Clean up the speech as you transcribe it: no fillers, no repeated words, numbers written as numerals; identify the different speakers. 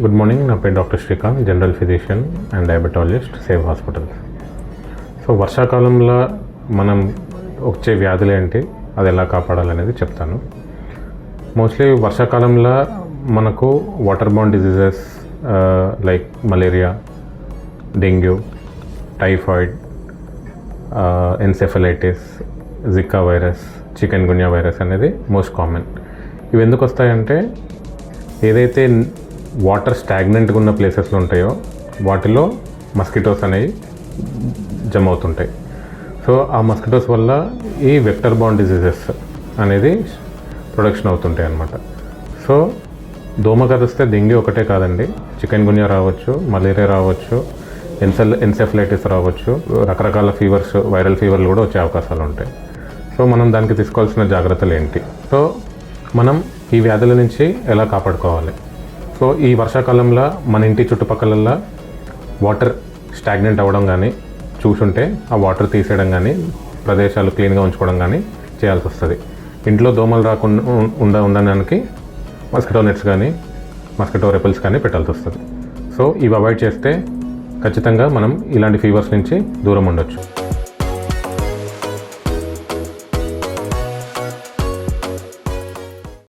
Speaker 1: Good morning. నా పేరు doctor Srikanth, general physician and diabetologist, save hospital. So వర్షాకాలంలో మనం వచ్చే వ్యాధులు ఏంటి, అది ఎలా కాపాడాలనేది చెప్తాను. మోస్ట్లీ వర్షాకాలంలో మనకు water borne diseases like malaria, dengue, typhoid, encephalitis, zika virus, chikungunya virus అనేది మోస్ట్ కామన్. ఇవి ఎందుకు వస్తాయంటే ఏదైతే వాటర్ స్టాగ్నెంట్గా ఉన్న ప్లేసెస్లో ఉంటాయో వాటిలో మస్కిటోస్ అనేవి జమ అవుతుంటాయి. సో ఆ మస్కిటోస్ వల్ల ఈ వెక్టర్ బోర్న్ డిజీజెస్ అనేది ప్రొడక్షన్ అవుతుంటాయి అన్నమాట. సో దోమ కరిస్తే డెంగ్యూ ఒకటే కాదండి, చికెన్ గున్యా రావచ్చు, మలేరియా రావచ్చు, ఎన్సెఫలైటిస్ రావచ్చు, రకరకాల ఫీవర్స్, వైరల్ ఫీవర్లు కూడా వచ్చే అవకాశాలు ఉంటాయి. సో మనం దానికి తీసుకోవాల్సిన జాగ్రత్తలు ఏంటి, సో మనం ఈ వ్యాధుల నుంచి ఎలా కాపాడుకోవాలి. సో ఈ వర్షాకాలంలో మన ఇంటి చుట్టుపక్కల వాటర్ స్టాగ్నెంట్ అవ్వడం కానీ చూసుంటే ఆ వాటర్ తీసేయడం కానీ, ప్రదేశాలు క్లీన్గా ఉంచుకోవడం కానీ చేయాల్సి వస్తుంది. ఇంట్లో దోమలు రాకుండా ఉండడానికి మస్కిటో నెట్స్ కానీ మస్కిటో రెపిల్స్ కానీ పెట్టాల్సి వస్తుంది. సో ఇవి అవాయిడ్ చేస్తే ఖచ్చితంగా మనం ఇలాంటి ఫీవర్స్ నుంచి దూరం ఉండొచ్చు.